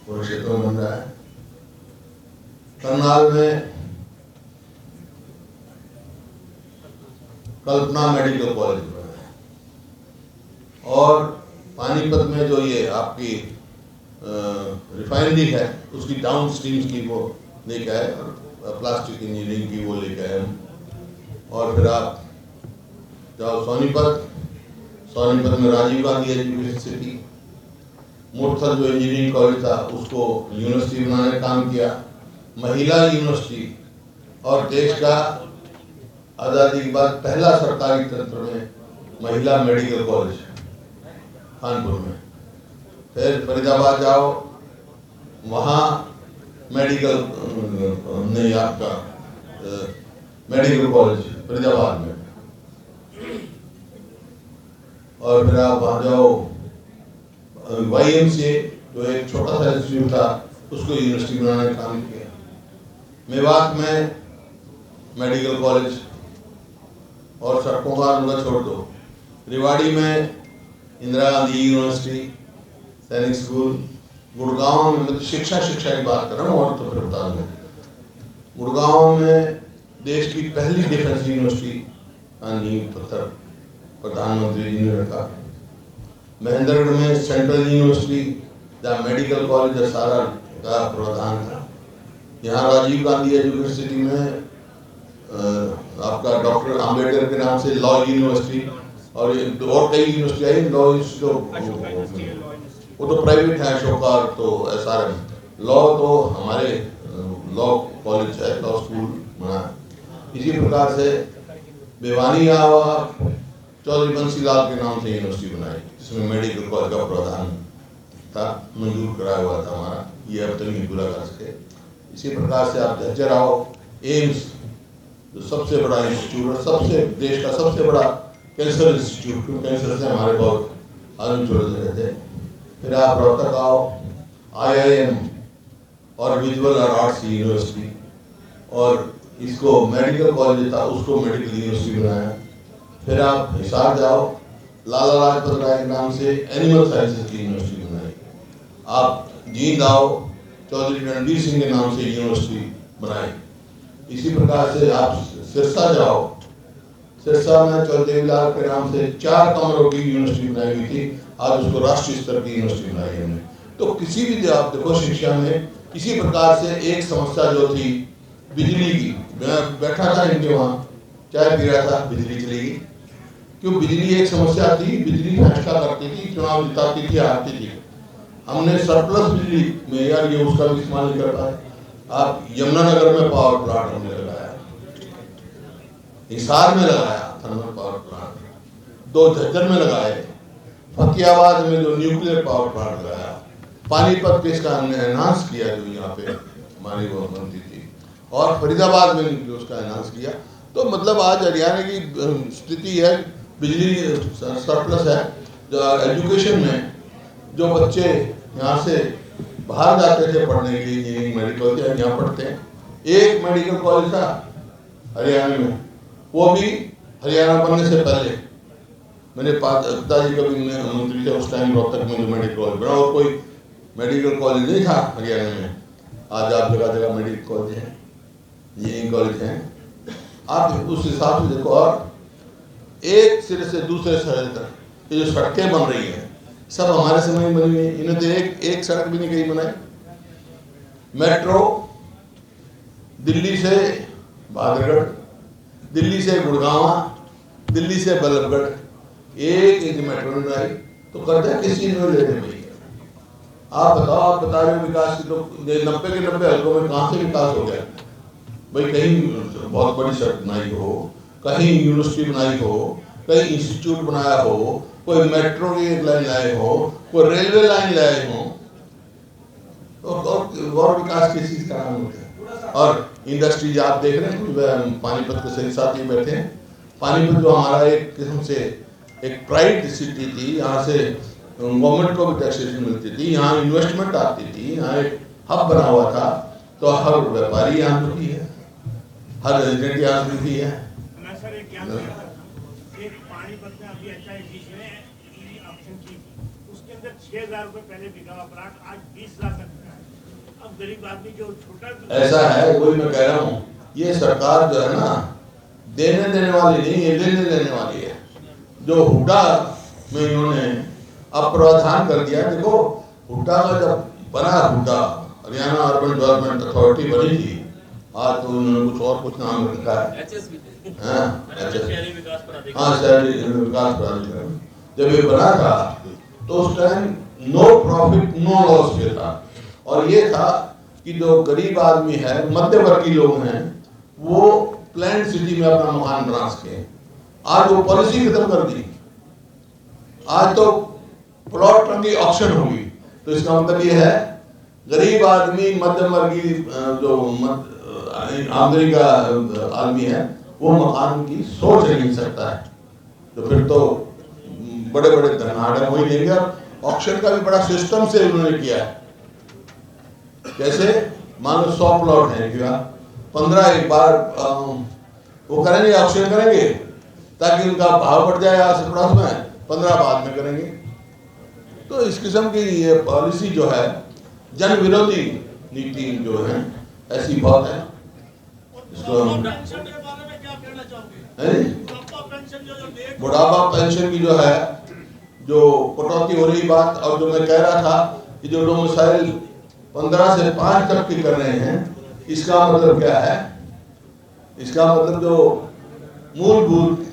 कुरुक्षेत्र में बन रहा है। करनाल में कल्पना मेडिकल कॉलेज बना है। और पानीपत में जो ये आपकी रिफाइनरी है, उसकी डाउन स्ट्रीम्स की वो लेके आए, और प्लास्टिक इंजीनियरिंग की वो लेके आए हम। और फिर आप जाओ सोनीपत, सोनीपत में राजीव गांधी एजुकेशन सिटी, मुरथल जो इंजीनियरिंग कॉलेज था उसको यूनिवर्सिटी बनाने का काम किया, महिला यूनिवर्सिटी। और देश का आज़ादी के बाद पहला सरकारी तंत्र में महिला मेडिकल कॉलेज कानपुर में। फिर फरीदाबाद जाओ, वहाँ मेडिकल नहीं, आपका मेडिकल कॉलेज फरीदाबाद में। और फिर आप वहाँ जाओ, YMCA जो एक छोटा सा इंस्टीट्यूट था उसको यूनिवर्सिटी बनाने का काम किया। मेवात में मेडिकल कॉलेज, और सड़कों का अनुगत छोड़ दो, रेवाड़ी में इंदिरा गांधी यूनिवर्सिटी, सैनिक स्कूल। गुड़गांव में, मतलब शिक्षा की बात कर रहा हूँ, और तो फिर बता दूँ, गुड़गांव में देश की पहली डिफेंस यूनिवर्सिटी का नींव पत्थर प्रधानमंत्री जी ने रखा। महेंद्रगढ़ में सेंट्रल यूनिवर्सिटी, जहाँ मेडिकल कॉलेज सारा का प्रावधान था। यहाँ राजीव गांधी एजुकेशन सिटी में आपका डॉक्टर आम्बेडकर के नाम से लॉ यूनिवर्सिटी, और कई यूनिवर्सिटी आई लॉ इंस्टीट्यूट, वो तो प्राइवेट है, अशोका तो SRM। लॉ तो हमारे लॉ कॉलेज है, लॉ स्कूल बना। इसी प्रकार से भिवानी चौधरी बंसीलाल के नाम से यूनिवर्सिटी बनाई, जिसमें मेडिकल कॉलेज का प्रावधान था, मंजूर कराया हुआ था हमारा, ये अब तक नहीं पूरा कर सके। इसी प्रकार से आप झज्जर आओ, एम्स जो सबसे बड़ा इंस्टीट्यूट है, सबसे देश का सबसे बड़ा कैंसर इंस्टीट्यूट, कैंसर से हमारे बहुत आदमी जुड़े रहते हैं। फिर आप रोहतक आओ, IIM और विजुअल और आर्ट्स यूनिवर्सिटी, और इसको मेडिकल कॉलेज था उसको मेडिकल यूनिवर्सिटी बनाया। फिर आप हिसार जाओ, लाला लाजपत राय के नाम से एनिमल साइंसेज की यूनिवर्सिटी बनाई। आप जींद आओ, चौधरी रणबीर सिंह के नाम से यूनिवर्सिटी बनाई। इसी प्रकार से आप सिरसा जाओ, सिरसा में चौधरी देवीलाल के नाम से 4 कमरों की यूनिवर्सिटी बनाई हुई थी, आज उसको राष्ट्रीय स्तर की यूनिवर्सिटी बनाई हमने। तो किसी भी आप देखो शिक्षा में इसी प्रकार से एक समस्या जो थी बिजली की, मैं बैठा था इनके वहाँ चाय पी रहा था, बिजली चली गई। क्यों? बिजली एक समस्या थी, बिजली फैसला करती थी, चुनाव जिताती थी, हारती थी। हमने सरप्लस बिजली में यार ये उसका भी इस्तेमाल नहीं कर पाए। आप यमुनानगर में पावर प्लांट हमने लगाया, हिसार में लगाया थर्मल पावर प्लांट, 2 झज्जर में लगाए, फतेहाबाद में जो न्यूक्लियर पावर प्लांट लगाया, पानीपत के इसका हमने एनहांस किया जो यहाँ पे हमारी वो मंत्री थी, और फरीदाबाद में जो उसका एनहांस किया। तो मतलब आज हरियाणा की स्थिति है, बिजली सरप्लस है। जो एजुकेशन में जो बच्चे यहाँ से बाहर जाते थे पढ़ने के लिए, इंजीनियरिंग मेडिकल यहाँ पढ़ते हैं। एक मेडिकल कॉलेज था हरियाणा में, वो भी हरियाणा बनने से पहले मेरे पिताजी का भी मंत्री थे उस टाइम, रोहतक में जो मेडिकल कॉलेज बना, और कोई मेडिकल कॉलेज नहीं था हरियाणा में। आज आप जगह जगह मेडिकल कॉलेज हैं, इंजीनियरिंग कॉलेज हैं। आप उस हिसाब से देखो, और एक सिरे से दूसरे सिरे तक ये जो सड़कें बन रही हैं, सब हमारे समय में बनी हुई। इन्होंने तो एक सड़क भी नहीं कहीं बनाई। मेट्रो दिल्ली से भादरगढ़, दिल्ली से गुड़गांव, दिल्ली से बल्लभगढ़, एक इंच मेट्रो नहीं बनाई। तो करते किसी ने ले रहे भाई? आप बताओ, आप बता रहे हो विकास की, तो 90 के 90 हल्कों में कहाँ से विकास हो गया भाई? कहीं बहुत बड़ी सड़क बनाई हो, कहीं यूनिवर्सिटी बनाई हो, कहीं इंस्टीट्यूट बनाया हो, कोई मेट्रो की एक लाइन लाए हो, कोई रेलवे लाइन लाए हो, और विकास किस चीज का नाम होता है? और इंडस्ट्रीज आप देख रहे हैं, पानीपत के सही साथ ही बैठे हैं। पानीपत जो हमारा एक किस्म से एक प्राइड सिटी थी, यहाँ से गवर्नमेंट को भी टैक्सेशन मिलती थी, यहाँ इन्वेस्टमेंट आती थी, यहाँ एक हब बना हुआ था। तो हर व्यापारी यहाँ दुखी है, हर रेजिडेंट यहाँ दुखी है। सर एक पानीपत में अभी HIDC ने ऑप्शन की, उसके अंदर 6,000 रुपए पहले बिका हुआ प्लाट आज 20 लाख तक बिका है। अब गरीब आदमी जो छोटा ऐसा है, वही मैं कह रहा हूँ, ये सरकार जो है ना देने वाली नहीं, ये लेने वाली है। जो हुड्डा में इन्होंने अब प्रावधान कर दिया। देखो हुड्डा का जब बना, Hooda Haryana urban development authority बनी थी, आज तो उन्होंने कुछ नाम रखा है, शहरी विकास प्राधिकरण। जब ये बना था तो उस time no profit no loss पे था, और ये था कि जो गरीब आदमी है, मध्यवर्गीय लोग हैं, वो प्लान सिटी में अपना मकान बना सके। आज वो पॉलिसी खत्म कर दी। आज तो प्लॉट की ऑक्शन होगी। तो इसका मतलब ये है गरीब आदमी, मध्यवर्गीय जो आमदनी का आदमी है, वो मकान की सोच नहीं सकता है। तो फिर तो बड़े बड़े धनाढ़ वही लेंगे। ऑक्शन का भी बड़ा सिस्टम से उन्होंने किया है। कैसे? मान लो 100 प्लॉट है, 15 एक बार वो करेंगे, ऑक्शन करेंगे, ताकि उनका भाव बढ़ जाए आस पड़ोस में, 15 बाद में करेंगे। तो इस किस्म की ये पॉलिसी जो है, जन विरोधी नीति जो है, ऐसी बहुत है। इसको बुढ़ापा पेंशन की जो है, जो कटौती हो रही बात, और जो मैं कह रहा था कि जो डोमिसाइल 15 से 5 तक की कर रहे हैं, इसका मतलब क्या है? इसका मतलब जो मूलभूत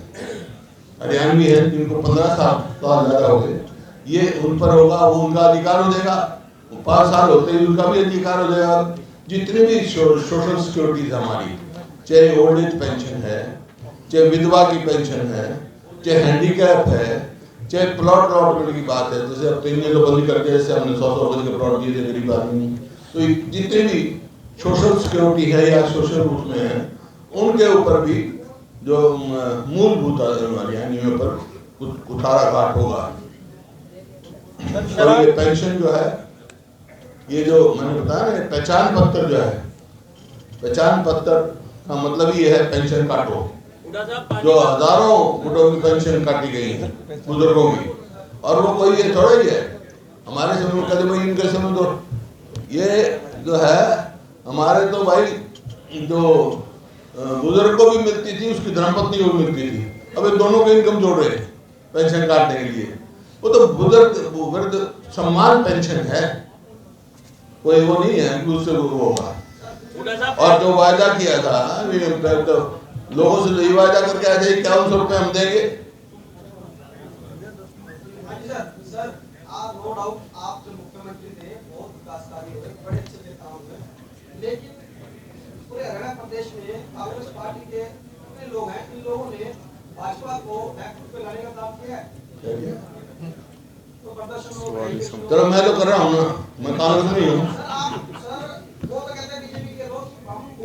हरियाणवी है, जिनको 15 साल ज्यादा हो गए, ये उन पर होगा, वो उनका अधिकार हो जाएगा। 5 साल होते ही उनका भी अधिकार हो जाएगा। जितने भी सोशल सिक्योरिटीज हमारी, चाहे ओल्ड एज पेंशन है, चाहे विधवा की पेंशन है, चाहे हैंडीकैप है, चाहे प्लॉट अलॉटमेंट की बात है, जैसे अब इन्हें तो बंद कर दिया, जैसे हमने 100 गज के प्लॉट दिए थे गरीब आदमी। तो जितने भी सोशल सिक्योरिटी है या सोशल रूप में है, उनके ऊपर भी जो मूलभूत हरियाणियों पर कुठारा घाट होगा। और ये पेंशन जो है, ये जो मैंने बताया ना, पहचान पत्र जो है, पहचान पत्र का मतलब ये है पेंशन काटो। जो हजारों बुढ़ों की पेंशन काटी गई है, बुजुर्गों की, और वो कोई ये थोड़ा ही है हमारे समय में, कहते भाई इनके समय तो ये जो है हमारे तो भाई जो बुजुर्ग को भी मिलती थी, उसकी धर्मपत्नी को भी मिलती थी। अब ये दोनों को इनकम जोड़ रहे हैं पेंशन काटने के लिए। वो तो बुजुर्ग सम्मान पेंशन है, कोई वो नहीं है कि उससे वो होगा। और जो वायदा किया था, तो लोगों से यही वायदा करके आए थे 5100 रुपए हम देंगे। सर, आप नो डाउट आप जो मुख्यमंत्री थे, बहुत विकासकारी हुए, बड़े अच्छे नेता हुए, लेकिन पूरे हरियाणा प्रदेश में कांग्रेस पार्टी के कितने लोग हैं, इन लोगों ने भाजपा को बैकफुट पे लाने का काम किया है। तो प्रदर्शन चलो मैं तो कर रहा हूँ ना, मैं कांग्रेस में ही हूँ। वो तो कहते हैं बीजेपी के लोग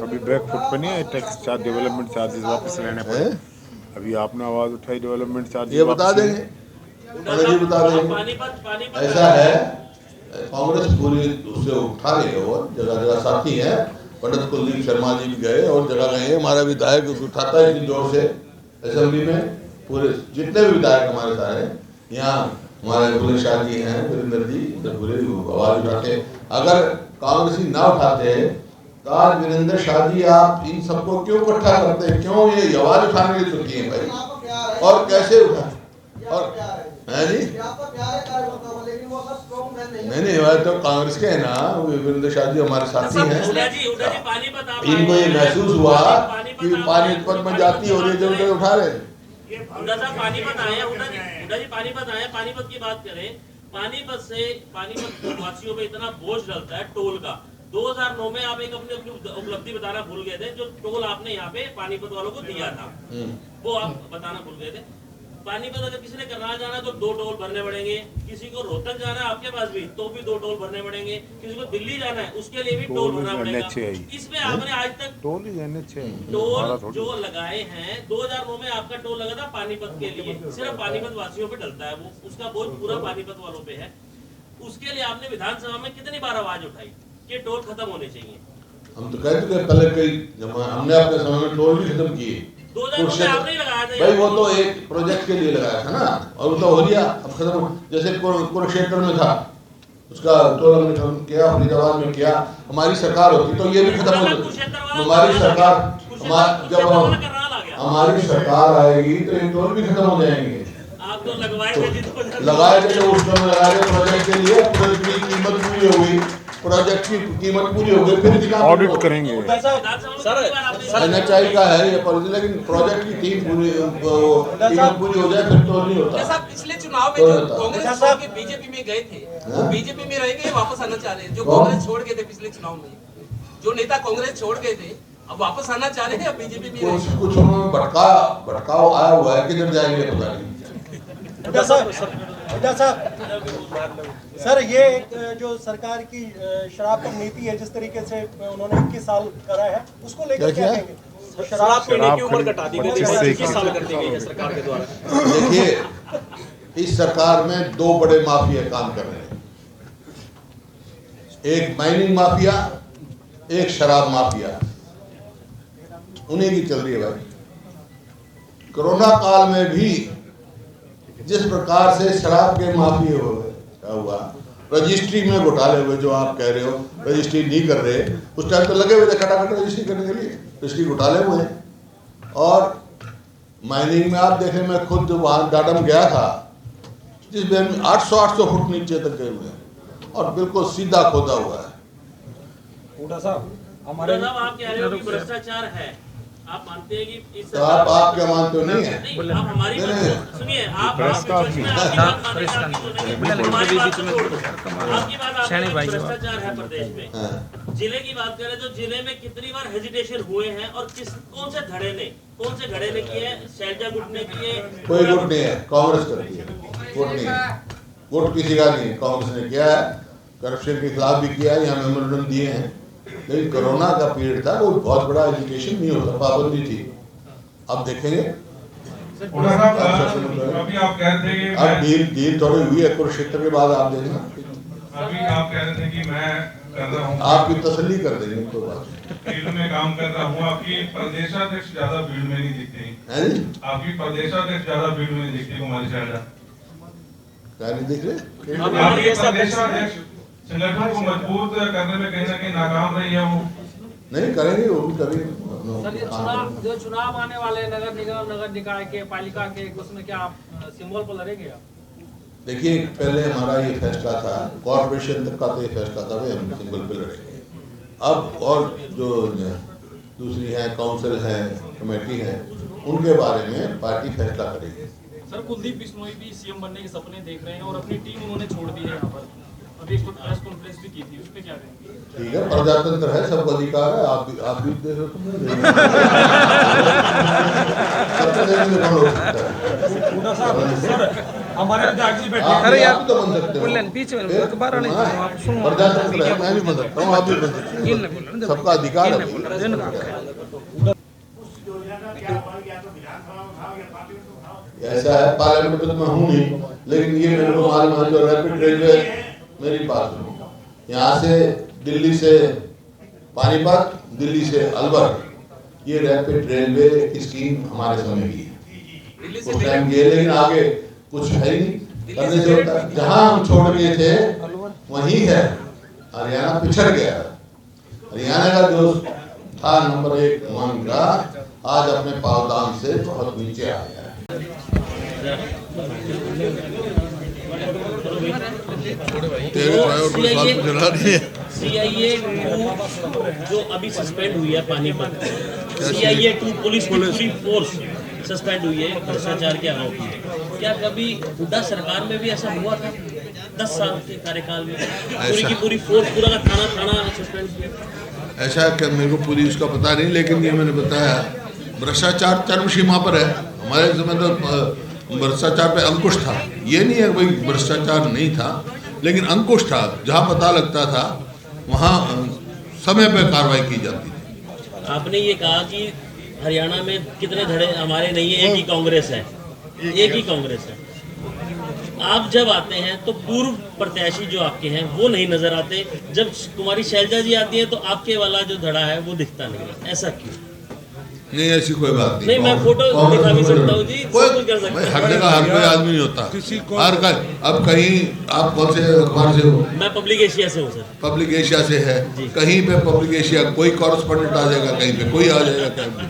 अभी बैकफुट पे नहीं है, टैक्स चार्ज, डेवलपमेंट चार्जेस वापस लेने पड़े। अभी आपने आवाज उठाई डेवलपमेंट चार्ज, ये बता देंगे, बता देंगे। ऐसा है, कांग्रेस पूरी उससे उठा रही है, और जगह जगह साथी है, पंडित कुलदीप शर्मा जी भी गए और जगह गए। हमारा विधायक उठाता है इतनी जोर से असेंबली में, पूरे जितने भी विधायक हमारे सारे यहाँ, हमारे बुले शाह जी हैं, वीरेंद्र जी, पूरे आवाज उठाते। अगर कांग्रेसी ना उठाते तो आज वीरेंद्र शाह जी आप इन सबको क्यों इकट्ठा करते हैं? क्यों ये आवाज उठाने के लिए चुकी है भाई? और कैसे उठा? और है जी आपका प्यारे कार्यकर्ता हो, लेकिन वो सब स्ट्रॉन्ग मैन नहीं है। नहीं वो तो कांग्रेस के है ना, वीरेंद्र शाह जी हमारे साथी हैं। इनको ये महसूस हुआ कि पानीपत में जाती हो रही है, जब उठा रहे हुड्डा साहब पानीपत आए हैं, हुड्डा जी पानीपत आए हैं। पानीपत की बात करें, पानीपत वासियों पे इतना बोझ डलता है टोल का। 2009 में आप एक अपनी उपलब्धि बताना भूल गए थे, जो टोल आपने यहाँ पे पानीपत वालों को दिया था, वो आप बताना भूल गए थे। पानीपत अगर किसी ने करनाल जाना है तो 2 टोल भरने पड़ेंगे, किसी को रोहतक जाना है आपके पास भी तो भी 2 टोल भरने पड़ेंगे, किसी को दिल्ली जाना है उसके लिए भी टोल भरना पड़ेगा। इसमें आपने आज तक टोल जो लगाए हैं, 2009 में आपका टोल लगा था पानीपत के लिए, सिर्फ पानीपत वासियों पे डलता है वो, उसका बोझ पूरा पानीपत वालों पे है। उसके लिए आपने विधानसभा में कितनी बार आवाज उठाई कि टोल खत्म होने चाहिए? हम तो कह चुके पहले, कई हमने अपने समय में टोल भी खत्म किए। भाई वो तो एक प्रोजेक्ट के लिए लगाया था ना, और वो तो हो गया, अब खत्म। जैसे कुरुक्षेत्र में था, उसका टोल हमने खत्म किया, फरीदाबाद में किया। हमारी सरकार होती तो ये भी खत्म हो जाती। हमारी सरकार जब हमारी सरकार आएगी तो ये टोल भी खत्म हो जाएंगे। आप तो लगाए थे जो उस समय लगाए थे प्रोजेक्ट के लिए, प्रोजेक्ट की कीमत पूरी हो गई, प्रोजेक्ट की कीमत पूरी हो गई, फिर ऑडिट करेंगे। NHI का है ये पॉलिसी, लेकिन प्रोजेक्ट की कीमत पूरी हो जाए फिर तो नहीं होता। पिछले चुनाव में जो कांग्रेस छोड़ के बीजेपी में गए थे, वो बीजेपी में रहेंगे, वापस आना चाह रहे हैं। जो कांग्रेस छोड़ गए थे पिछले चुनाव में, जो नेता कांग्रेस छोड़ गए थे, अब वापस आना चाह रहे हैं, अब बीजेपी में कुछ उन्होंने भटकाव आया हुआ है, किधर जाएंगे पता नहीं। हुड्डा साहब सर, ये एक जो सरकार की शराब पर नीति है, जिस तरीके से उन्होंने 21 साल करा है, उसको लेकर क्या कहेंगे? शराब पीने की उम्र घटा दी गई, 21 साल कर दी गई है सरकार के द्वारा। देखिए, इस सरकार में 2 बड़े माफिया काम कर रहे हैं, एक माइनिंग माफिया, एक शराब माफिया, उन्हीं की चल रही है भाई। कोरोना काल में भी जिस प्रकार से शराब के माफिया हुआ, रजिस्ट्री में घोटाले हुए, जो आप कह रहे हो रजिस्ट्री नहीं कर रहे, उस टाइम तो लगे हुए थे खटाखट रजिस्ट्री करने के लिए, रजिस्ट्री घोटाले हुए हैं। और माइनिंग में आप देखें, मैं खुद वहाँ डाडम गया था, जिसमें 800 फुट नीचे तक गए हुए हैं और बिल्कुल सीधा खोदा हुआ है। हुड्डा साहब आप कह रहे हो कि भ्रष्टाचार है, आप मानते हैं कि इस तो आप क्या मानते हो? नहीं है, आप हमारी सुनिए, आप भ्रष्टाचार है प्रदेश में। जिले की बात करें तो जिले में कितनी बार हेजिटेशन हुए हैं और कौन से घड़े ने किए हैं? शैलजा गुट ने किए? कोई गुट नहीं है, कांग्रेस करती है, गुट नहीं है, गुट किसी का नहीं, कांग्रेस ने किया है, करप्शन के खिलाफ भी किया है, यहाँ मेमोरेंडम दिए हैं। लेकिन कोरोना का पीरियड था, वो बहुत बड़ा एजुकेशन नहीं होता, पाबंदी थी। अब देखेंगे, अभी आप कह रहे थे कि अब डील थोड़ी हुई है कुरुक्षेत्र के बाद, आप देखना। अभी आप कह रहे थे कि मैं कर रहा हूँ, आपकी तसल्ली कर देंगे कोई बात। फील्ड में काम कर रहा हूँ, आपकी प्रदेशाध्यक्ष ज्यादा भीड़ में नहीं दिखते, आपकी प्रदेशाध्यक्ष ज्यादा भीड़ में नहीं दिखती कुमारी शैलजा, क्या नहीं दिख रहे? आपकी प्रदेशाध्यक्ष संगठन को मजबूत करने में कहीं ना कहीं नाकाम रही है। वो नहीं करेंगे, वो भी करेंगे। सर, ये चुनाव आने वाले नगर निगम, नगर निकाय के, पालिका के, उसमें क्या आप सिंबल पर लड़ेंगे? देखिए, पहले हमारा ये फैसला था, कॉर्पोरेशन तक का तो ये फैसला था, हम सिंबल पे लड़ेंगे। अब और जो दूसरी है, काउंसिल है, कमेटी है, उनके बारे में पार्टी फैसला करेगी। सर, कुलदीप बिश्नोई भी सीएम बनने के सपने देख रहे हैं और अपनी टीम उन्होंने छोड़ दी है यहाँ पर, अभी एक प्रेस कॉन्फ्रेंस भी की थी, उस पे क्या कहेंगे? ठीक है, प्रजातंत्र है, सबको अधिकार है, आप भी दे सकते हमारे अरे आप तो बन सकते हो, बीच में प्रजातंत्र है, मैं भी बन सकता हूँ, आप भी बन सकते हैं, सबका अधिकार है। ऐसा है, पार्लियामेंट में तो मैं हूँ नहीं, लेकिन ये मेरे को मालूम है, जो रैपिड रेलवे मेरी पास में, यहाँ से दिल्ली से पानीपत, दिल्ली से अलवर, ये रैपिड रेलवे की स्कीम हमारे समय की है। उस टाइम गए, लेकिन आगे कुछ है ही नहीं करने से होता। जहाँ हम छोड़ गए थे वहीं है, हरियाणा पिछड़ गया। हरियाणा का जो था नंबर 1 मान का, आज अपने पावदान से बहुत नीचे आ गया है। CIA 2 जो अभी सस्पेंड हुई है पानीपत, CIA 2 पुलिस की पूरी फोर्स सस्पेंड हुई है भ्रष्टाचार के आरोप में। क्या कभी हुड्डा सरकार में भी ऐसा हुआ था? 10 साल के कार्यकाल में पूरी की पूरी फोर्स, पूरा का थाना सस्पेंड किया। ऐसा क्या, मेरे को पूरी उसका पता नहीं, लेकिन ये मैंने बताया भ्रष्टाचार चरम सीमा पर है। हमारे समय तो भ्रष्टाचार पे अंकुश था। ये नहीं है भाई भ्रष्टाचार नहीं था, लेकिन अंकुश था। जहाँ पता लगता था वहाँ समय पर कार्रवाई की जाती थी। आपने ये कहा कि हरियाणा में कितने धड़े हमारे नहीं है, एक ही कांग्रेस है, एक ही कांग्रेस है। आप जब आते हैं तो पूर्व प्रत्याशी जो आपके हैं वो नहीं नजर आते, जब कुमारी शैलजा जी आती है तो आपके वाला जो धड़ा है वो दिखता नहीं है, ऐसा क्यों? नहीं, ऐसी कोई बात नहीं, मैं फोटो दिखा भी सकता हूँ जी, कोई कर सकता हूँ। हर जगह हर कोई आदमी नहीं होता। हर का अब कहीं आप कौन से अखबार से हो? मैं पब्लिक एशिया से हूँ सर। पब्लिक एशिया से है, कहीं पे पब्लिक एशिया कोई कॉरेस्पॉन्डेंट आ जाएगा, कहीं पे कोई आ जाएगा, कहीं पे